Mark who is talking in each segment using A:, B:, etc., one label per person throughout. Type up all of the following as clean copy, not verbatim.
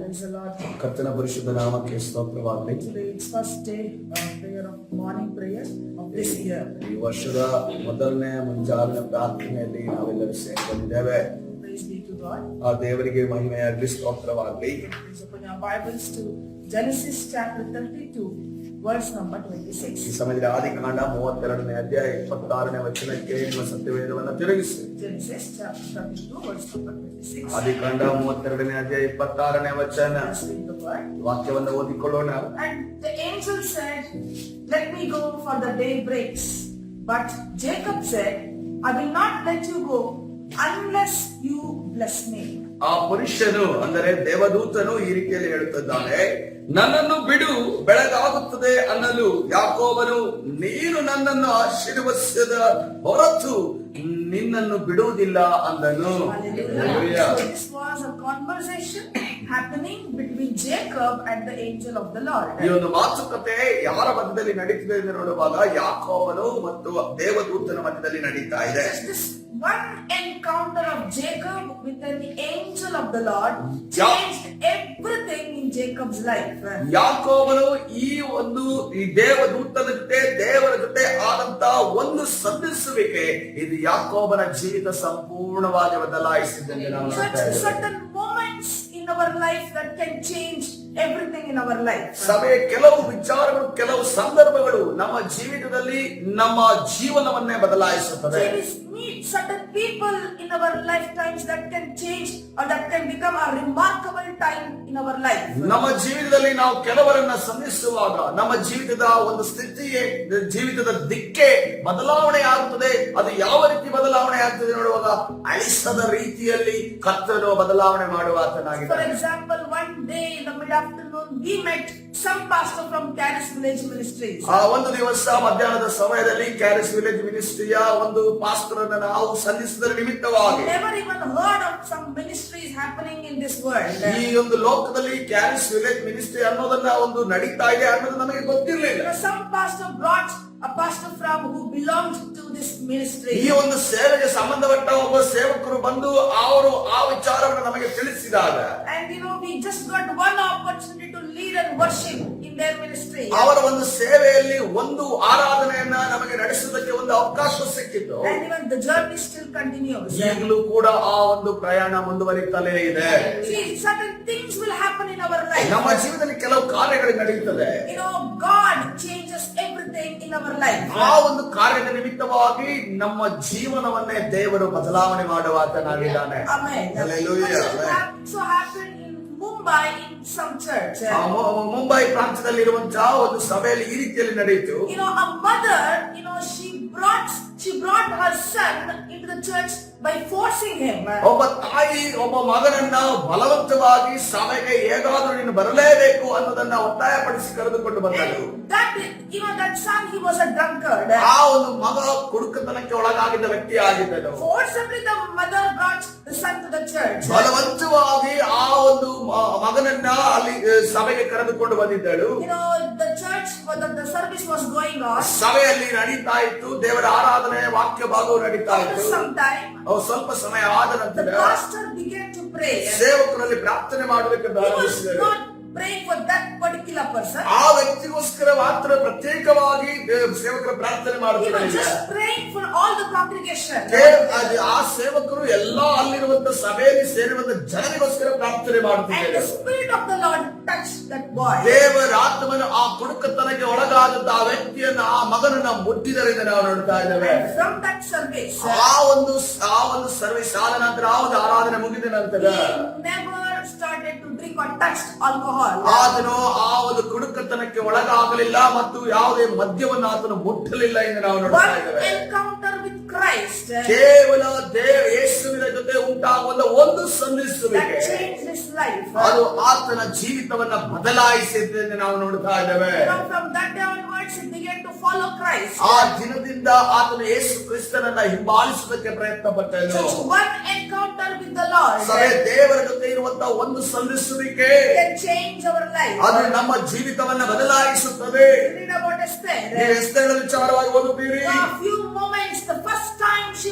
A: Praise the Lord.
B: ಕರ್ತನ ಪರಿಶುದ್ಧ ನಾಮಕ್ಕೆ ಸ್ತೋತ್ರವಾಗಲಿ.
A: Today it's first day prayer of morning prayer of this year.
B: ಈ ವರ್ಷದ ಮೊದಲನೇ ಮುಂಜಾವಿನ ಪ್ರಾರ್ಥನೆಯಲ್ಲಿ ನಾವೆಲ್ಲರೂ ಸೇರಿಕೊಂಡಿದ್ದೇವೆ.
A: Praise be to God.
B: ಆ ದೇವರಿಗೆ ಮಹಿಮೆಯಾಗಲಿ, ಸ್ತೋತ್ರವಾಗಲಿ.
A: Please open your Bibles to Genesis chapter 32, verse number 26.
B: ಈ ಸಮಯದಲ್ಲಿ ಆದಿಕಾಂಡ 32ನೇ ಅಧ್ಯಾಯ 26ನೇ ವಚನಕ್ಕೆ ನಿಮ್ಮ ಸತ್ಯವೇದವನ್ನು ತಿರುಗಿಸಿ.
A: Genesis chapter 32, verse number 26.
B: ಆದಿಕಾಂಡ 32ನೇ ಅಧ್ಯಾಯ 26ನೇ ವಚನ.
A: Let's read the word.
B: ವಾಕ್ಯವನ್ನು ಓದಿಕೊಳ್ಳೋಣ.
A: And the angel said, "Let me go, for the day breaks." But Jacob said, "I will not let you go unless you bless me."
B: ಆ ಪುರುಷನು ಅಂದರೆ ದೇವದೂತನು ಈ ರೀತಿಯಲ್ಲಿ ಹೇಳುತ್ತಿದ್ದಾನೆ, ನನ್ನನ್ನು ಬಿಡು, ಬೆಳಗಾಗುತ್ತದೆ ಅನ್ನಲು ಯಾಕೋಬನು, ನೀನು ನನ್ನನ್ನು ಆಶೀರ್ವದಿಸದ ಹೊರತು ನಿನ್ನನ್ನು ಬಿಡುವುದಿಲ್ಲ ಅಂದನು.
A: Hallelujah. So this was a conversation happening between Jacob and the angel of the Lord.
B: ಈ ಒಂದು ಮಾತುಕತೆ ಯಾರ ಮಧ್ಯದಲ್ಲಿ ನಡೀತಿದೆ ಎಂದು ನೋಡುವಾಗ ಯಾಕೋಬನು ಮತ್ತು ದೇವದೂತನ ಮಧ್ಯದಲ್ಲಿ ನಡೀತಾ ಇದೆ.
A: Just this one encounter of Jacob with an angel of the Lord changed everything in Jacob's life.
B: ಯಾಕೋಬನು ಈ ದೇವದೂತನ ಜೊತೆ ದೇವರ ಜೊತೆ ಆದಂತ ಒಂದು ಸಂಧಿಸುವಿಕೆ ಇದು ಯಾಕೋಬನ ಜೀವಿತ ಸಂಪೂರ್ಣವಾಗಿ ಬದಲಾಯಿಸಿದ್ದೆಂದು ನಾವು ನೋಡ್ತಾ ಇದ್ದೇವೆ.
A: Certain moments in our life that can change everything in our life.
B: ಸಭೆಯ ಕೆಲವು ವಿಚಾರಗಳು, ಕೆಲವು ಸಂದರ್ಭಗಳು ನಮ್ಮ ಜೀವಿತದಲ್ಲಿ ನಮ್ಮ ಜೀವನವನ್ನೇ ಬದಲಾಯಿಸುತ್ತದೆ.
A: Meet certain people in our lifetimes that can change or that can become a remarkable time in our life.
B: ನಮ್ಮ ಜೀವಿತದಲ್ಲಿ ನಾವು ಕೆಲವರನ್ನ ಸಂಧಿಸುವಾಗ ನಮ್ಮ ಜೀವಿತದ ಒಂದು ಸ್ಥಿತಿಯೇ, ಜೀವಿತದ ದಿಕ್ಕೇ ಬದಲಾವಣೆ ಆಗುತ್ತದೆ. ಅದು ಯಾವ ರೀತಿ ಬದಲಾವಣೆ ಆಗ್ತದೆ ನೋಡುವಾಗ ಅಳಿಸದ ರೀತಿಯಲ್ಲಿ ಕರ್ತನು ಬದಲಾವಣೆ ಮಾಡುವ ಆತನಾಗಿದ್ದಾನೆ.
A: For example, one day in the mid-afternoon we met some pastor from Caris Village Ministries.
B: ಆ ಒಂದು ದಿವಸ ಮಧ್ಯಾಹ್ನದ ಸಮಯದಲ್ಲಿ ಕ್ಯಾರಿಸ್ ವಿಲೇಜ್ ಮಿನಿಸ್ಟ್ರಿಯ ಒಂದು ಪಾಸ್ಟರ್ ಅನ್ನು ನಾವು ಸಂಧಿಸಿದ ನಿಮಿತ್ತವಾಗಿ
A: Never even heard of some ministries happening in this world.
B: ಈ ಒಂದು ಲೋಕದಲ್ಲಿ ಕ್ಯಾರಿಸ್ ವಿಲೇಜ್ ಮಿನಿಸ್ಟ್ರಿ ಅನ್ನೋದನ್ನ ಒಂದು ನಡೀತಾ ಇದೆ ಅನ್ನೋದು ನಮಗೆ ಗೊತ್ತಿರಲಿಲ್ಲ.
A: Some pastor brought a pastor from who belonged to this ministry.
B: ಈ ಒಂದು ಸೇವೆಗೆ ಸಂಬಂಧಪಟ್ಟ ಒಬ್ಬ ಸೇವಕರು ಬಂದು ಅವರು ಆ ವಿಚಾರವನ್ನು ನಮಗೆ ತಿಳಿಸಿದಾಗ,
A: And we just got one opportunity to lead and worship in their ministry.
B: ಅವರ ಒಂದು ಸೇವೆಯಲ್ಲಿ ಒಂದು ಆರಾಧನೆಯನ್ನ ನಮಗೆ ನಡೆಸುವುದಕ್ಕೆ ಒಂದು ಅವಕಾಶ ಸಿಕ್ಕಿತು.
A: And even the journey still continues.
B: ಈಗಲೂ ಕೂಡ ಆ ಒಂದು ಪ್ರಯಾಣ ಮುಂದುವರಿತಲೇ ಇದೆ.
A: See, certain things will happen in our life.
B: ನಮ್ಮ ಜೀವನದಲ್ಲಿ ಕೆಲವು ಕಾರ್ಯಗಳು ನಡೆಯುತ್ತದೆ.
A: God changes everything in our life.
B: ಆ ಒಂದು ಕಾರ್ಯದ ನಿಮಿತ್ತವಾಗಿ ನಮ್ಮ ಜೀವನವನ್ನೇ ದೇವರು ಬದಲಾವಣೆ ಮಾಡುವ ಆತನಾಗಿದ್ದಾನೆ.
A: Amen.
B: Hallelujah.
A: So happened in Mumbai in some church.
B: Mumbai ಪ್ರಾಂತ್ಯದಲ್ಲಿರುವಂತಹ ಒಂದು ಸಭೆಯಲ್ಲಿ ಈ ರೀತಿಯಲ್ಲಿ ನಡೆಯಿತು.
A: A mother, she brought her son into the church by forcing him.
B: ಒಬ್ಬ ತಾಯಿ ಒಬ್ಬ ಮಗನನ್ನ ಬಲವಂತವಾಗಿ ಸಭೆಗೆ ಹೇಗಾದ್ರೂ ನೀನು ಬರಲೇಬೇಕು ಅನ್ನೋದನ್ನ ಒತ್ತಾಯಪಡಿಸಿ ಕರೆದುಕೊಂಡು ಬಂದಳು.
A: That son, he was a drunkard.
B: ಆ ಒಂದು ಮಗ ಕುಡುಕತನಕ್ಕೆ ಒಳಗಾಗಿದ್ದ ವ್ಯಕ್ತಿ ಆಗಿದ್ದನು.
A: Forcibly the mother brought the son to the church.
B: ಬಲವಂತವಾಗಿ ಆ ಒಂದು ಮಗನನ್ನ ಅಲ್ಲಿ ಸಭೆಗೆ ಕರೆದುಕೊಂಡು ಬಂದಿದ್ದಳು.
A: The church, the service was going on.
B: ಸಭೆಯಲ್ಲಿ ನಡೀತಾ ಇತ್ತು, ದೇವರ ಆರಾಧನೆ ವಾಕ್ಯ ಭಾಗವು ನಡೀತಾ ಇತ್ತು.
A: Sometime
B: ಸ್ವಲ್ಪ ಸಮಯ ಆದ ನಂತರ
A: the pastor began to pray.
B: ಸೇವಕರಲ್ಲಿ ಪ್ರಾರ್ಥನೆ ಮಾಡಬೇಕೆಂದು
A: He was
B: ಆರಂಭಿಸಿದರು.
A: not praying for that particular person.
B: ಆ ವ್ಯಕ್ತಿಗೋಸ್ಕರ ಮಾತ್ರ ಪ್ರತ್ಯೇಕವಾಗಿ ಸೇವಕರು ಪ್ರಾರ್ಥನೆ
A: He was
B: ಮಾಡುತ್ತಿರಲಿಲ್ಲ.
A: just praying for all the congregation.
B: ಆ ಸೇವಕರು ಎಲ್ಲಾ ಅಲ್ಲಿರುವಂತ ಸಭೆಯಲ್ಲಿ ಸೇರಿರುವಂತ ಜನರಿಗೋಸ್ಕರ ಪ್ರಾರ್ಥನೆ
A: And
B: ಮಾಡುತ್ತಿದ್ದರು.
A: the Spirit of the Lord touched that boy.
B: ದೇವರ ಆತ್ಮನು ಆ ಕುಡುಕತನಕ್ಕೆ ಒಳಗಾದಂತ ಆ ವ್ಯಕ್ತಿಯನ್ನ, ಆ ಮಗನನ್ನ ಮುಟ್ಟಿದರಿಂದ ನಾವು ನೋಡ್ತಾ ಇದ್ದೇವೆ.
A: And from that service,
B: ಆ ಒಂದು ಸರ್ವಿಸ್ ಆದ ನಂತರ, ಆ ಒಂದು ಆರಾಧನೆ ಮುಗಿದ ನಂತರ
A: he never started to drink or touched alcohol.
B: ಆತನು ಆ ಒಂದು ಕುಡುಕತನಕ್ಕೆ ಒಳಗಾಗಲಿಲ್ಲ ಮತ್ತು ಯಾವುದೇ ಮದ್ಯವನ್ನು ಆತನು ಮುಟ್ಟಲಿಲ್ಲ ಎಂದು ನಾವು ನೋಡ್ತಾ
A: One
B: ಇದ್ದೇವೆ.
A: encounter with Christ
B: ಕೇವಲ ಯೇಸುವಿನ ಜೊತೆ ಉಂಟಾಗುವ ಒಂದು ಸಂಧಿಸುವಿಕೆ
A: that changed his life.
B: ಅದು ಆತನ ಜೀವಿತವನ್ನ ಬದಲಾಯಿಸಿದೆ ಎಂದು ನಾವು ನೋಡ್ತಾ ಇದ್ದೇವೆ.
A: From that day onwards, he began to follow Christ.
B: ಆ ದಿನದಿಂದ ಆತನು ಯೇಸು ಕ್ರಿಸ್ತನನ್ನ ಹಿಂಬಾಲಿಸುವುದಕ್ಕೆ ಪ್ರಯತ್ನ ಪಟ್ಟನು.
A: Such one encounter with the Lord
B: ಸಭೆ ದೇವರ ಜೊತೆ ಇರುವಂತಹ ಒಂದು ಸಂಧಿಸುವಿಕೆ
A: can change our life.
B: ಅದು ನಮ್ಮ ಜೀವಿತವನ್ನ ಬದಲಾಯಿಸುತ್ತದೆ.
A: Read about Esther.
B: ನೀವು ಎಸ್ತೇರಳ ವಿಚಾರವಾಗಿ ಓದುತ್ತೀರಿ.
A: A few moments, the first time she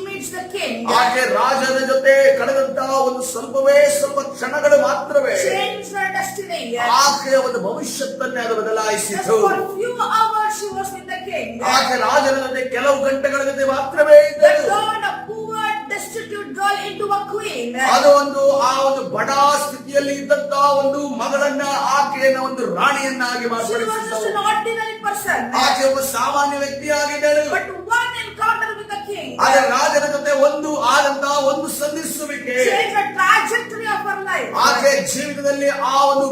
A: meets the king.
B: ಆಕೆ ರಾಜನ ಜೊತೆ ಕಳೆದಂತಹ ಒಂದು ಸ್ವಲ್ಪ ಕ್ಷಣಗಳು ಮಾತ್ರವೇ
A: changed her destiny.
B: ಆಕೆಯ ಒಂದು ಭವಿಷ್ಯತ್ತನ್ನೇ ಅದು
A: Just
B: ಬದಲಾಯಿಸಿತು.
A: for a few hours she was with the king.
B: ಆಕೆ ರಾಜನ ಜೊತೆ ಕೆಲವು ಗಂಟೆಗಳ ಜೊತೆ ಮಾತ್ರವೇ
A: That
B: ಇದ್ದಳು.
A: turned a poor, destitute girl into a queen.
B: ಅದು ಆ ಒಂದು ಬಡ ಸ್ಥಿತಿಯಲ್ಲಿ ಇದ್ದಂತ ಒಂದು ಮಗಳನ್ನ ಆಕೆಯನ್ನ ಒಂದು ರಾಣಿಯನ್ನಾಗಿ
A: She was just
B: ಮಾರ್ಪಡಿಸಿತು.
A: an ordinary person.
B: ಆಕೆ ಒಬ್ಬ ಸಾಮಾನ್ಯ ವ್ಯಕ್ತಿಯಾಗಿದ್ದಳು.
A: But one encounter with the king
B: ಆದರೆ ರಾಜನ ಜೊತೆ ಆದಂತಹ ಒಂದು ಸಂಧಿಸುವಿಕೆ
A: changed the trajectory of her life.
B: ಆಕೆ ಜೀವಿತದಲ್ಲಿ ಆ ಒಂದು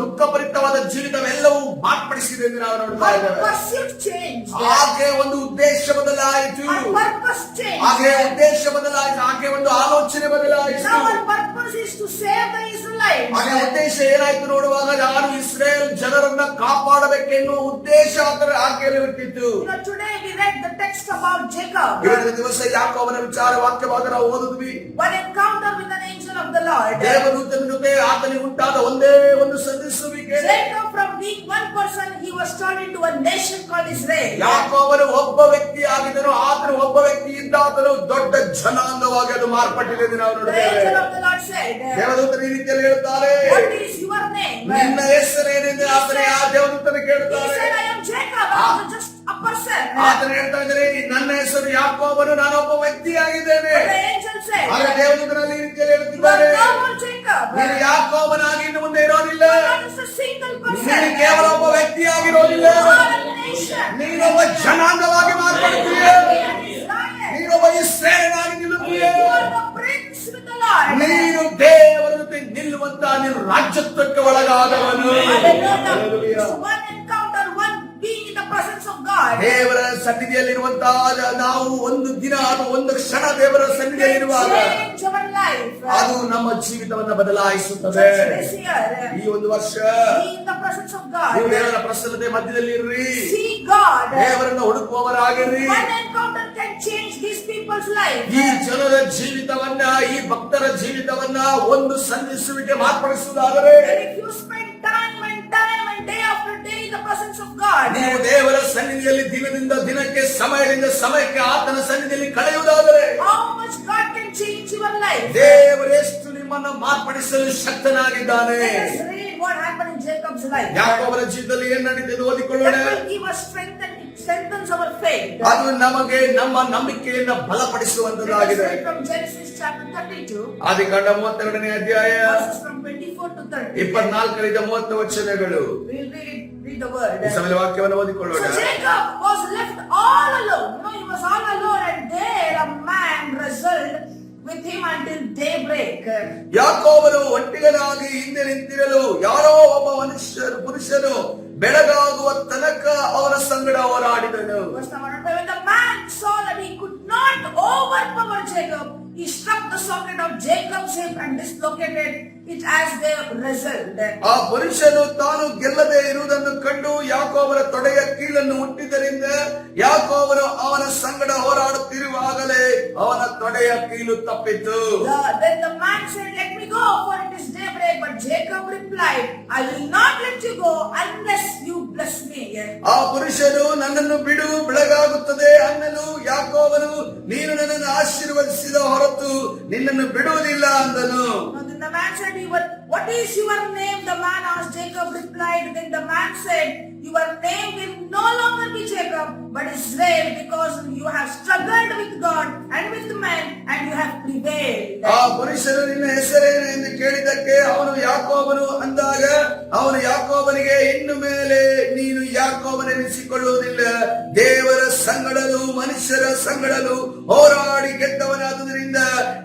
B: ದುಃಖಭರಿತವಾದ ಜೀವಿತವೆಲ್ಲವೂ ಮಾರ್ಪಡಿಸಿದೆ ಎಂದು ನಾವು ನೋಡ್ತಾ
A: Her
B: ಇದ್ದೇವೆ.
A: pursuit changed.
B: ಆಕೆ ಒಂದು ಉದ್ದೇಶ ಬದಲಾಯಿತು.
A: Her purpose changed.
B: ಆಕೆ ಉದ್ದೇಶ ಬದಲಾಯಿತು. ಆಕೆ ಒಂದು ಆಲೋಚನೆ ಬದಲಾಯಿತು.
A: Now her purpose is to save the Israelites.
B: ಆಕೆ ಉದ್ದೇಶ ಏನಾಯ್ತು ನೋಡುವಾಗ ನಾನು ಇಸ್ರೇಲ್ ಜನರನ್ನ ಕಾಪಾಡಬೇಕೆನ್ನುವ ಉದ್ದೇಶ ಆಕೆಯಲ್ಲಿ ಹುಟ್ಟಿತ್ತು.
A: Today we read the text about Jacob.
B: ಇವತ್ತಿನ ದಿವಸ ಯಾಕೋಬನ ವಿಚಾರ ವಾಕ್ಯವಾಗ ನಾವು ಓದಿದ್ವಿ.
A: One encounter with an angel of the Lord.
B: ದೇವದೂತನ ಜೊತೆ ಆತನಿಗೆ ಉಂಟಾದ ಒಂದೇ ಒಂದು ಸಂಧಿಸುವಿಕೆ.
A: Jacob, from being one person, he was turned into a nation called Israel.
B: ಯಾಕೋಬನು ಒಬ್ಬ ವ್ಯಕ್ತಿ ಆಗಿದ್ದನು. ಆತನು ಒಬ್ಬ ವ್ಯಕ್ತಿಯಿಂದ ಆತನು ದೊಡ್ಡ ಜನಾಂಗವಾಗಿ ಅದು ಮಾರ್ಪಟ್ಟಿದೆ ಎಂದು ನಾವು
A: The
B: ನೋಡುತ್ತೇವೆ.
A: angel of the Lord said,
B: ದೇವದೂತರು ಈ ರೀತಿಯಲ್ಲಿ ಹೇಳ್ತಾರೆ,
A: what is your name?
B: ನಿನ್ನ ಹೆಸರೇನೆಂದು ಆತನ ಆ ದೇವದೂತನ
A: He
B: ಕೇಳುತ್ತಾರೆ.
A: said, I am Jacob. I am just a person.
B: ಆತನು ಹೇಳ್ತಾ ಇದ್ದಾರೆ, ನನ್ನ ಹೆಸರು ಯಾಕೋಬನು, ನಾನೊಬ್ಬ ವ್ಯಕ್ತಿಯಾಗಿದ್ದೇನೆ.
A: But the angel said,
B: ಆದ್ರೆ ದೇವದೂತರಲ್ಲಿ ಈ ರೀತಿಯಲ್ಲಿ
A: you are
B: ಹೇಳುತ್ತಿದ್ದಾರೆ,
A: no more Jacob.
B: ನೀನು ಯಾಕೋಬನಾಗಿ ಇನ್ನು ಮುಂದೆ ಇರೋದಿಲ್ಲ.
A: You are not just a single person.
B: ನೀನು ಕೇವಲ ಒಬ್ಬ ವ್ಯಕ್ತಿಯಾಗಿರೋದಿಲ್ಲ.
A: You are a nation.
B: ನೀನೊಬ್ಬ ಜನಾಂಗವಾಗಿ ಮಾರ್ಪಡ್ತೀಯ.
A: You are Israel.
B: ನೀನೊಬ್ಬ ಇಸ್ರಾಯೇಲನಾಗಿ ನಿಲ್ಲುತ್ತೀಯ.
A: You are the prince with the Lord.
B: ನೀನು ದೇವರ ಜೊತೆ ನಿಲ್ಲುವಂತ ನೀನು ರಾಜ್ಯತ್ವಕ್ಕೆ ಒಳಗಾದವನು.
A: Hallelujah. So one encounter, one being in the presence of God,
B: ದೇವರ ಸನ್ನಿಧಿಯಲ್ಲಿರುವಂತಹ ನಾವು ಒಂದು ದಿನ ಅಥವಾ ಒಂದು ಕ್ಷಣ ದೇವರ ಸನ್ನಿಧಿಯಲ್ಲಿರುವಾಗ
A: change our life.
B: ಅದು ನಮ್ಮ ಜೀವಿತವನ್ನ ಬದಲಾಯಿಸುತ್ತದೆ.
A: This year,
B: ಈ ಒಂದು ವರ್ಷ
A: be in the presence of
B: ನೀವು
A: God.
B: ದೇವರ ಪ್ರಸನ್ನತೆ ಮಧ್ಯದಲ್ಲಿ ಇರ್ರಿ.
A: See God.
B: ದೇವರನ್ನ ಹುಡುಕುವವರಾಗಿರ್ರಿ.
A: One encounter can change these people's life.
B: ಈ ಜನರ ಜೀವಿತವನ್ನ, ಈ ಭಕ್ತರ ಜೀವಿತವನ್ನ ಒಂದು ಸಂಧಿಸುವಿಕೆ ಮಾರ್ಪಡಿಸುವುದಾದರೆ
A: And if you spend time and day after day in the presence of God,
B: ನೀವು ದೇವರ ಸನ್ನಿಧಿಯಲ್ಲಿ ದಿನದಿಂದ ದಿನಕ್ಕೆ, ಸಮಯದಿಂದ ಸಮಯಕ್ಕೆ ಆತನ ಸನ್ನಿಧಿಯಲ್ಲಿ ಕಳೆಯುವುದಾದರೆ
A: how much God can change your life.
B: ದೇವರೆಷ್ಟು ನಿಮ್ಮನ್ನು ಮಾರ್ಪಡಿಸಲು ಶಕ್ತನಾಗಿದ್ದಾನೆ.
A: Let us read what happened in Jacob's life.
B: ಯಾಕೋಬನ ಜೀವಿತದಲ್ಲಿ ಏನ್ ನಡೀತಿದೆ ಓದಿಕೊಳ್ಳೋಣ.
A: That will give us strength and it strengthens our faith.
B: ಅದು ನಮಗೆ ನಮ್ಮ ನಂಬಿಕೆಯನ್ನ
A: Let us
B: ಬಲಪಡಿಸುವಂತದ್ದಾಗಿದೆ.
A: read from Genesis chapter 32,
B: ಆದಿಕಾಂಡ 32ನೇ ಅಧ್ಯಾಯ
A: verses from 24 to 30.
B: 24ರಿಂದ 30 ವಚನಗಳು.
A: We'll read the word.
B: ಈ ಸಮಯ ವಾಕ್ಯವನ್ನು ಓದಿಕೊಳ್ಳೋಣ.
A: So Jacob was left all alone. He was all alone, and there a man wrestled with him until daybreak.
B: ಯಾಕೋಬನು ಒಟ್ಟಿಗನಾಗಿ ಹಿಂದೆ ನಿಂತಿರಲು ಯಾರೋ ಒಬ್ಬ ಪುರುಷನು ಬೆಳಗಾಗುವ ತನಕ ಅವನ ಸಂಗಡ ಹೋರಾಡಿದನು.
A: Verse number 1. When the man saw that he could not overpower Jacob, he struck the socket of Jacob's hip and dislocated it as they wrestled.
B: ಆ ಪುರುಷನು ತಾನು ಗೆಲ್ಲದೆ ಇರುವುದನ್ನು ಕಂಡು ಯಾಕೋಬನ ತೊಡೆಯ ಕೀಲನ್ನು ಹುಟ್ಟಿದ್ದರಿಂದ ಯಾಕೋಬನು ಅವನ ಸಂಗಡ ಹೋರಾಡುತ್ತಿರುವಾಗಲೇ ಅವನ ತೊಡೆಯ ಕೀಲು ತಪ್ಪಿತು.
A: Then the man said, let me go, for it is daybreak. But Jacob replied, I will not let you go unless you bless me.
B: ಆ ಪುರುಷನು ನನ್ನನ್ನು ಬಿಡು, ಬೆಳಗಾಗುತ್ತದೆ ಅನ್ನಲು ಯಾಕೋಬನು ನೀನು ನನ್ನನ್ನು ಆಶೀರ್ವದಿಸಿದ ಹೊರತು ನಿನ್ನನ್ನು ಬಿಡುವುದಿಲ್ಲ ಅಂದನು.
A: Then the man said, what is your name? The man asked. Jacob replied. Then the man said, your name will no longer be Jacob, but Israel, because you have struggled with God and with men, and you have prevailed.
B: ಆ ಪುರುಷನು ನಿನ್ನ ಹೆಸರೇನು ಎಂದು ಕೇಳಿದ್ದಕ್ಕೆ ಅವನು ಯಾಕೋಬನು ಅಂದಾಗ ಅವನು ಯಾಕೋಬನಿಗೆ ಇನ್ನು ಮೇಲೆ ನೀನು ಯಾಕೋಬನೆನಿಸಿಕೊಳ್ಳುವುದಿಲ್ಲ, ದೇವರ ಸಂಗಡಲು ಮನುಷ್ಯರ ಸಂಗಡಲು ಹೋರಾಡಿ ಗೆದ್ದವನಾದುದರಿಂದ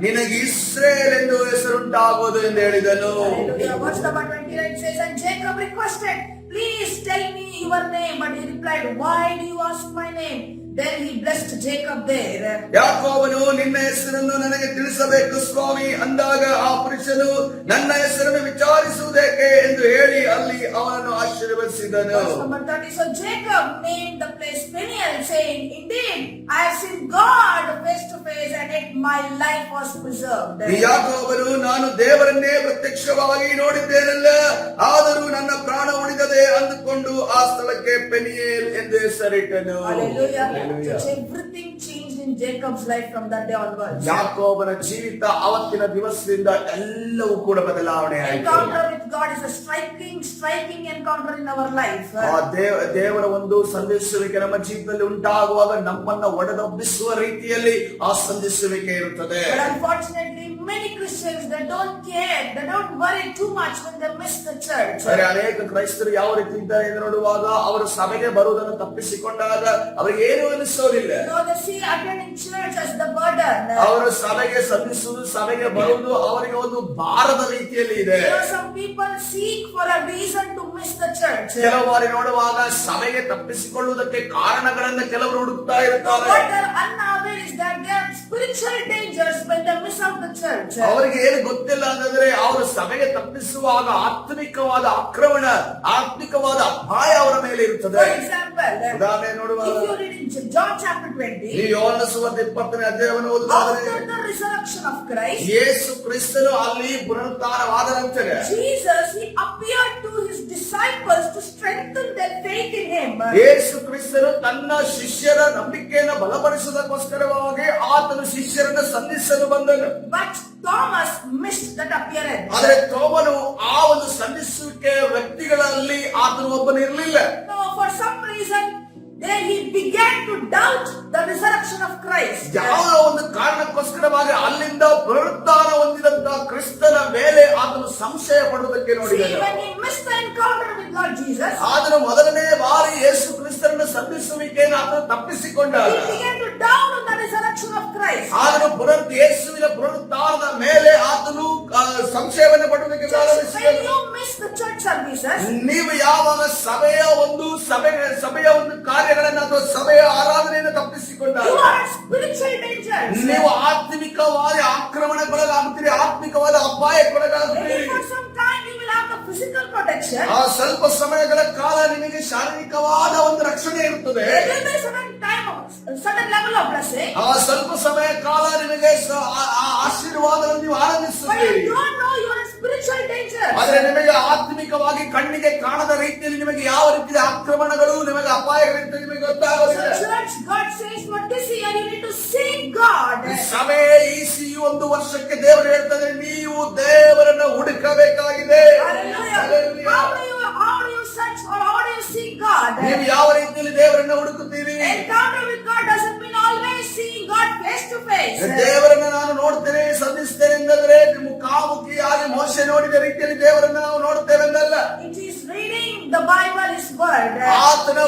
B: ನಿನಗೆ ಇಸ್ರೇಲ್ ಎಂದು ಹೆಸರುಂಟಾಗುವುದು ಎಂದು ಹೇಳಿದನು.
A: Hallelujah. Verse number 29 says, and Jacob requested, please tell me your name. But he replied, why do you ask my name? Then he blessed Jacob there.
B: ಯಾಕೋಬನು ನಿನ್ನ ಹೆಸರನ್ನು ನನಗೆ ತಿಳಿಸಬೇಕು ಸ್ವಾಮಿ ಅಂದಾಗ ಆ ಪುರುಷನು ನನ್ನ ಹೆಸರನ್ನು ವಿಚಾರಿಸುವುದೇಕೆ ಎಂದು ಹೇಳಿ ಅಲ್ಲಿ ಅವನನ್ನು ಆಶೀರ್ವದಿಸಿದನು.
A: Verse number 30. So Jacob named the place Peniel, saying, indeed, I have seen God face to face, and yet my life was preserved.
B: ಯಾಕೋಬನು ನಾನು ದೇವರನ್ನೇ ಪ್ರತ್ಯಕ್ಷವಾಗಿ ನೋಡಿದ್ದೇನಲ್ಲ, ಆದರೂ ನನ್ನ ಪ್ರಾಣ ಉಳಿದದೆ ಅಂದುಕೊಂಡು ಆ ಸ್ಥಳಕ್ಕೆ ಪೆನಿಯೇಲ್ ಎಂದು ಹೆಸರಿಟ್ಟನು.
A: Hallelujah. So everything changed in Jacob's life from that day onwards.
B: ಯಾಕೋಬನ ಜೀವಿತ ಅವತ್ತಿನ ದಿವಸದಿಂದ ಎಲ್ಲವೂ ಕೂಡ ಬದಲಾವಣೆ ಆಯಿತು.
A: Encounter with God is a striking encounter in our life.
B: ಆ ದೇವರ ಒಂದು ಸಂದೇಶವಿಕೆ ನಮ್ಮ ಜೀವಿತದಲ್ಲಿ ಉಂಟಾಗುವಾಗ ನಮ್ಮನ್ನ ಒಡೆದೊಬ್ಬಿಸುವ ರೀತಿಯಲ್ಲಿ ಆ ಸಂದೇಶವಿಕೆ ಇರುತ್ತದೆ.
A: But unfortunately, many Christians, they don't care, they don't worry too much when they miss the church.
B: ಸರಿ, ಅನೇಕ ಕ್ರೈಸ್ತರು ಯಾವ ರೀತಿ ಇದ್ದಾರೆ ಎಂದು ನೋಡುವಾಗ ಅವರು ಸಭೆಗೆ ಬರುವುದನ್ನು ತಪ್ಪಿಸಿಕೊಂಡಾಗ ಅವರಿಗೆ ಏನು ಅನಿಸೋದಿಲ್ಲ.
A: No, they see attending church as the burden.
B: ಅವರು ಸಭೆಗೆ ಸಂಧಿಸುವುದು, ಸಭೆಗೆ ಬರುವುದು ಅವರಿಗೆ ಒಂದು ಭಾರದ ರೀತಿಯಲ್ಲಿ ಇದೆ.
A: There are some people seek for a reason to miss the church.
B: ಕೆಲವು ಬಾರಿ ನೋಡುವಾಗ ಸಭೆಗೆ ತಪ್ಪಿಸಿಕೊಳ್ಳುವುದಕ್ಕೆ ಕಾರಣಗಳನ್ನು ಕೆಲವರು ಹುಡುಕ್ತಾ ಇರ್ತಾರೆ.
A: What they are unaware is that there are spiritual dangers when they miss out the church.
B: ಅವರಿಗೆ ಏನು ಗೊತ್ತಿಲ್ಲ ಅಂತಂದ್ರೆ ಅವರು ಸಭೆಗೆ ತಪ್ಪಿಸುವಾಗ ಆತ್ಮಿಕವಾದ ಆಕ್ರಮಣ, ಆತ್ಮಿಕವಾದ ಅಪಾಯ ಅವರ ಮೇಲೆ ಇರುತ್ತದೆ.
A: For example,
B: ಉದಾಹರಣೆ ನೋಡುವಾಗ
A: if you read in John chapter 20,
B: ಈ ಯೋಹಾನ ಸುವಾರ್ತೆ 20ನೇ ಅಧ್ಯಾಯವನ್ನು ಓದಿದರೆ
A: after the resurrection of Christ,
B: ಯೇಸು ಕ್ರಿಸ್ತನು ಅಲ್ಲಿ ಪುನರುತ್ಥಾನವಾದ ನಂತರ
A: Jesus, he appeared to his disciples to strengthen their faith in him.
B: ಯೇಸು ಕ್ರಿಸ್ತನು ತನ್ನ ಶಿಷ್ಯರ ನಂಬಿಕೆಯನ್ನು ಬಲಪಡಿಸುವುದಕ್ಕೋಸ್ಕರವಾಗಿ ಆತನು ಶಿಷ್ಯರನ್ನು ಸಂಧಿಸಲು ಬಂದನು.
A: But Thomas missed that appearance.
B: ಆದರೆ ತೋಮನು ಆ ಒಂದು ಸಂಧಿಸುವಿಕೆ ವ್ಯಕ್ತಿಗಳಲ್ಲಿ ಆತನು ಒಬ್ಬನು ಇರಲಿಲ್ಲ.
A: No, for some reason, there he began to doubt the resurrection of Christ.
B: ಯಾವುದೋ ಒಂದು ಕಾರಣಕ್ಕೋಸ್ಕರವಾಗಿ ಅಲ್ಲಿಂದ ಪುನರುತ್ಥಾನ ಹೊಂದಿದಂತ ಕ್ರಿಸ್ತನ ಮೇಲೆ ಆತನು ಸಂಶಯ ಪಡುವುದಕ್ಕೆ
A: See,
B: ನೋಡಿದನು.
A: when he missed the encounter with Lord Jesus,
B: ಆತನು ಮೊದಲನೇ ಬಾರಿ ಯೇಸು ಕ್ರಿಸ್ತರನ್ನು ಸಂಧಿಸುವಿಕೆಯನ್ನು ಆತನು ತಪ್ಪಿಸಿಕೊಂಡಾಗ
A: he began to doubt on the resurrection of Christ.
B: ಆತನು ಯೇಸುವಿನ ಪುನರುತ್ಥಾನದ ಮೇಲೆ ಆತನು ಸಂಶಯವನ್ನು ಪಡುವುದಕ್ಕೆ
A: When
B: ಪ್ರಾರಂಭಿಸಿದನು.
A: you miss the church services,
B: ನೀವು ಯಾವಾಗ ಸಭೆಯ ಒಂದು ಕಾರ್ಯಗಳನ್ನು ಅಥವಾ ಸಭೆಯ ಆರಾಧನೆಯನ್ನು ತಪ್ಪಿಸಿಕೊಂಡಾಗ
A: you are in spiritual danger.
B: ನೀವು ಆತ್ಮಿಕವಾದ ಆಕ್ರಮಣಕ್ಕೊಳಗಾಗುತ್ತೀರಿ, ಆತ್ಮಿಕವಾದ ಅಪಾಯಕ್ಕೊಳಗಾಗುತ್ತೀರಿ.
A: Maybe for some time you will have the physical protection.
B: ಆ ಸ್ವಲ್ಪ ಸಮಯಗಳ ಕಾಲ ನಿಮಗೆ ಶಾರೀರಿಕವಾದ ಒಂದು ರಕ್ಷಣೆ ಇರುತ್ತದೆ.
A: There will be certain time, certain level of blessing.
B: ಆ ಸ್ವಲ್ಪ ಸಮಯ ಕಾಲ ನಿಮಗೆ ಆಶೀರ್ವಾದವನ್ನು ನೀವು
A: But
B: ಆನಂದಿಸುತ್ತೀರಿ.
A: you don't know you are in spiritual danger.
B: ಆದ್ರೆ ನಿಮಗೆ ಆತ್ಮಿಕವಾಗಿ ಕಣ್ಣಿಗೆ ಕಾಣದ ರೀತಿಯಲ್ಲಿ ನಿಮಗೆ ಯಾವ ರೀತಿಯ ಆಕ್ರಮಣಗಳು, ನಿಮಗೆ ಅಪಾಯಗಳಿಂದ ನಿಮಗೆ
A: So
B: ಗೊತ್ತಾಗೋದಿಲ್ಲ.
A: church, God says for this year you need to seek God.
B: ಈ ಸಭೆ ಈ ಒಂದು ವರ್ಷಕ್ಕೆ ದೇವರು ಹೇಳ್ತಾರೆ, ನೀವು ದೇವರನ್ನ ಹುಡುಕಬೇಕಾಗಿದೆ.
A: Hallelujah.
B: Hallelujah.
A: How do you search or how do you seek God?
B: ನೀವು ಯಾವ ರೀತಿಯಲ್ಲಿ ದೇವರನ್ನ ಹುಡುಕುತ್ತೀರಿ?
A: Encounter with God doesn't mean always seeing God face to face.
B: ದೇವರನ್ನ ನಾನು ನೋಡ್ತೇನೆ, ಸಂಧಿಸ್ತೇನೆ ಎಂದರೆ ಮುಖಾಮುಖಿಯಾಗಿ ಮೋಶೆ ನೋಡಿದ ರೀತಿಯಲ್ಲಿ ದೇವರನ್ನ ನಾವು ನೋಡುತ್ತೇವೆ ಎಂದಲ್ಲ.
A: It is reading the Bible, His word.
B: ಆತನ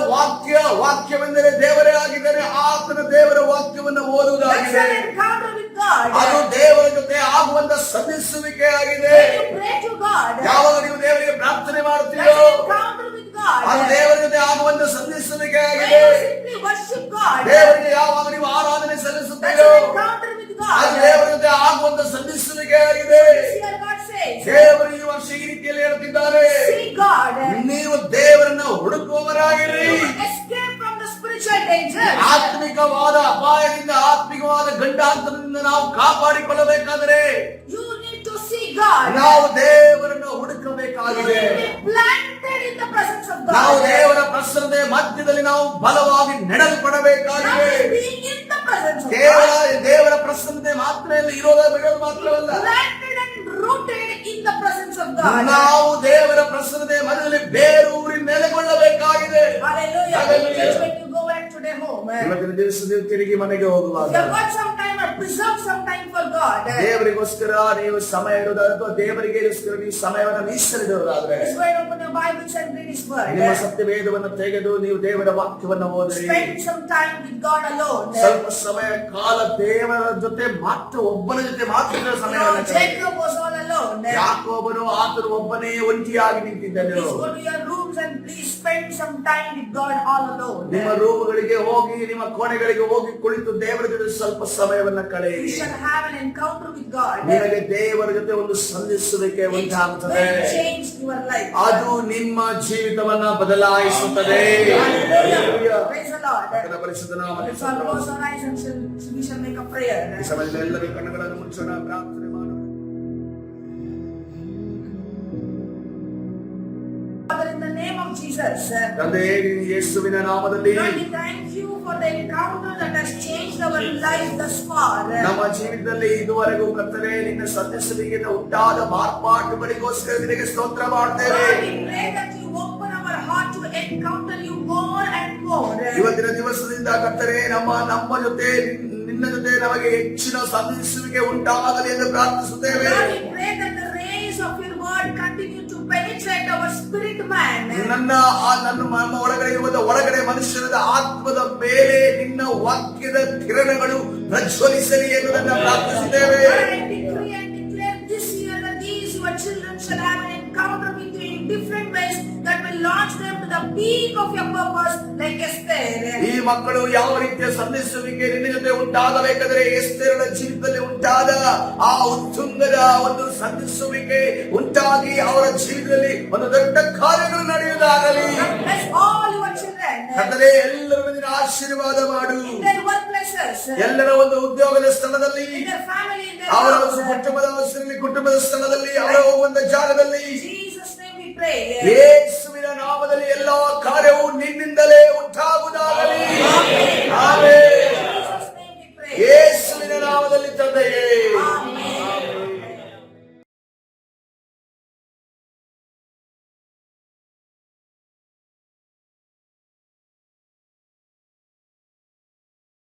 B: ವಾಕ್ಯವೆಂದರೆ ದೇವರೇ ಆಗಿದ್ದಾರೆ. ಆತನ ದೇವರ ವಾಕ್ಯವನ್ನು
A: That's
B: ಓದುವುದಾಗಿದೆ.
A: an encounter with God.
B: ಅದು ದೇವರ ಜೊತೆ ಆಗುವಂತ ಸಂಧಿಸುವಿಕೆ ಆಗಿದೆ.
A: When you pray to God,
B: ಯಾವಾಗ ನೀವು ದೇವರಿಗೆ ಪ್ರಾರ್ಥನೆ
A: that's
B: ಮಾಡುತ್ತೀರೋ
A: an encounter with
B: ಅದು
A: God.
B: ದೇವರ ಜೊತೆ ಆಗುವಂತ ಸಂಧಿಸುವಿಕೆ
A: When
B: ಆಗಿದೆ.
A: you simply worship God,
B: ದೇವರಿಗೆ ಯಾವಾಗ ನೀವು ಆರಾಧನೆ
A: that's
B: ಸಲ್ಲಿಸುತ್ತೀರೋ
A: an encounter with
B: ಅದು
A: God.
B: ದೇವರ ಜೊತೆ ಆಗುವಂತ ಸಂಧಿಸುವಿಕೆ ಆಗಿದೆ.
A: This year God says,
B: ದೇವರು ಈ ವರ್ಷ ಈ ರೀತಿಯಲ್ಲಿ ಹೇಳ್ತಿದ್ದಾರೆ,
A: seek God.
B: ನೀವು ದೇವರನ್ನ ಹುಡುಕುವವರಾಗಿರಿ.
A: Escape from the spiritual danger.
B: ಆತ್ಮಿಕವಾದ ಅಪಾಯದಿಂದ, ಆತ್ಮಿಕವಾದ ಗಂಡಾಂತರದಿಂದ ನಾವು ಕಾಪಾಡಿಕೊಳ್ಳಬೇಕಾದರೆ
A: You need to see God.
B: ನಾವು ದೇವರನ್ನ ಹುಡುಕಬೇಕಾಗಿದೆ.
A: You need to be planted in the presence of
B: ನಾವು
A: God.
B: ದೇವರ ಪ್ರಸನ್ನತೆಯ ಮಧ್ಯದಲ್ಲಿ ನಾವು ಬಲವಾಗಿ ನೆಡಲ್ಪಡಬೇಕಾಗಿದೆ.
A: Not being in the presence of
B: ಕೇವಲ
A: God.
B: ದೇವರ ಪ್ರಸನ್ನತೆ ಮಾತ್ರ ಬಿಡೋದು ಮಾತ್ರವಲ್ಲ,
A: Planted and rooted in the presence of God.
B: ನಾವು ದೇವರ ಪ್ರಸನ್ನತೆಯ ಮಧ್ಯದಲ್ಲಿ ಬೇರೂರಿ ನೆಲೆಗೊಳ್ಳಬೇಕಾಗಿದೆ.
A: Hallelujah.
B: Hallelujah.
A: Just when you go back today home,
B: ಇವತ್ತಿನ ದಿವಸ ನೀವು ತಿರುಗಿ ಮನೆಗೆ ಹೋಗುವಾಗ
A: you have got some time or preserve some time for God.
B: ದೇವರಿಗೋಸ್ಕರ ನೀವು ಸಮಯ ಇರೋದಾದ್ರೆ ಅಥವಾ ದೇವರಿಗೋಸ್ಕರ ನೀವು ಸಮಯವನ್ನು ಮೀಸಲಿಡುವುದಾದ್ರೆ
A: Just go and open your Bibles and read His
B: ನಿಮ್ಮ
A: word.
B: ಸತ್ಯವೇದವನ್ನು ತೆಗೆದು ನೀವು ದೇವರ ವಾಕ್ಯವನ್ನು ಓದಿರಿ.
A: Spend some time with God alone.
B: ಸ್ವಲ್ಪ ಸಮಯ ಕಾಲ ದೇವರ ಜೊತೆ ಮಾತ್ರ, ಒಬ್ಬನ ಜೊತೆ ಮಾತ್ರ ಸಮಯವನ್ನು ಕಳೆಯಿರಿ.
A: Jacob was all alone.
B: ಯಾಕೋಬನು ಆತನು ಒಬ್ಬನೇ ಒಂಟಿಯಾಗಿ ನಿಂತಿದ್ದನು.
A: Please go to your rooms and please spend some time with God all alone.
B: ನಿಮ್ಮ ರೂಮ್ಗಳಿಗೆ ಹೋಗಿ, ನಿಮ್ಮ ಕೋಣೆಗಳಿಗೆ ಹೋಗಿ ಕುಳಿತು ದೇವರ ಜೊತೆ ಸ್ವಲ್ಪ ಸಮಯವನ್ನ
A: You
B: ಕಳೆಯಿರಿ.
A: shall have an encounter with God.
B: ನಿಮಗೆ ದೇವರ ಜೊತೆ ಒಂದು ಸಂಧಿಸುವಿಕೆ
A: It
B: ಉಂಟಾಗುತ್ತದೆ.
A: will change your life.
B: ಅದು ನಿಮ್ಮ ಜೀವಿತವನ್ನ ಬದಲಾಯಿಸುತ್ತದೆ.
A: Hallelujah. Praise the Lord.
B: ಕರ್ತನ ಪರಿಶುದ್ಧ ನಾಮಕ್ಕೆ
A: Let's all close our eyes and we shall make a prayer.
B: ಈ ಸಮಯದಲ್ಲಿ ಎಲ್ಲರೂ ಕಣ್ಣುಗಳನ್ನು ಮುಚ್ಚೋಣ, ಪ್ರಾರ್ಥನೆ ಮಾಡೋಣ.
A: Father, in the name of Jesus,
B: ತಂದೆ, ಯೇಸುವಿನ ನಾಮದಲ್ಲಿ
A: Lord, we thank you for the encounter that has changed changed our life thus far.
B: ನಮ್ಮ ಜೀವಿತದಲ್ಲಿ ಇದುವರೆಗೂ ಕರ್ತನೇ ನಿನ್ನ ಸಂದೇಶಕ್ಕೆ ಉಂಟಾದ ಮಾರ್ಪಾಟುಗಳಿಗೋಸ್ಕರ ನಿನಗೆ ಸ್ತೋತ್ರ ಮಾಡ್ತೇವೆ.
A: Lord, we pray that you open our heart to encounter you more and more.
B: ಇವತ್ತಿನ ದಿವಸದಿಂದ ಕರ್ತನೇ ನಮ್ಮ ಜೊತೆ ನಿನ್ನ ಜೊತೆ ನಮಗೆ ಹೆಚ್ಚಿನ ಸಂದೇಶಕ್ಕೆ ಉಂಟಾಗಲಿ ಎಂದು ಪ್ರಾರ್ಥಿಸುತ್ತೇವೆ.
A: Lord, we pray that the rays of your word continue to penetrate our spirit man.
B: ನನ್ನ ಒಳಗಡೆ ಇರುವ ಒಳಗಡೆ ಮನುಷ್ಯನ ಆತ್ಮದ ಮೇಲೆ ನಿನ್ನ ವಾಕ್ಯದ ಕಿರಣಗಳು ಪ್ರಜ್ವಲಿಸಲಿ ಎಂದು ನನ್ನ ಪ್ರಾರ್ಥಿಸುತ್ತೇವೆ.
A: Lord, I decree and declare this year that these your children shall have an encounter with you in different ways that will launch them to the peak of your purpose like Esther.
B: ಈ ಮಕ್ಕಳು ಯಾವ ರೀತಿಯ ಸಂದೇಶವಿಗೆ ನಿನ್ನ ಜೊತೆ ಉಂಟಾಗಬೇಕಾದರೆ ಎಸ್ತೇರಳ ಜೀವಿತದಲ್ಲಿ ಉಂಟಾದ ಆ ಉತ್ತುಂಗದ ಒಂದು ಸಂದೇಶವಿಗೆ ಉಂಟಾಗಿ ಅವರ ಜೀವಿತದಲ್ಲಿ ಒಂದು ದೊಡ್ಡ ಕಾರ್ಯಗಳು ನಡೆಯುವುದಾಗಲಿ.
A: Bless all your children.
B: ಕರ್ತನೇ ಎಲ್ಲರ ಮೇಲೆ ಆಶೀರ್ವಾದ ಮಾಡು.
A: In their workplaces,
B: ಎಲ್ಲರ ಒಂದು ಉದ್ಯೋಗದ ಸ್ಥಳದಲ್ಲಿ,
A: in their family, in their
B: ಅವರ
A: house.
B: ಕುಟುಂಬದ ಸ್ಥಳದಲ್ಲಿ, ಕುಟುಂಬದ ಸ್ಥಳದಲ್ಲಿ, ಅವರ ಹೋಗುವಂತ ಜಾಗದಲ್ಲಿ
A: In Jesus' name we pray.
B: Yesu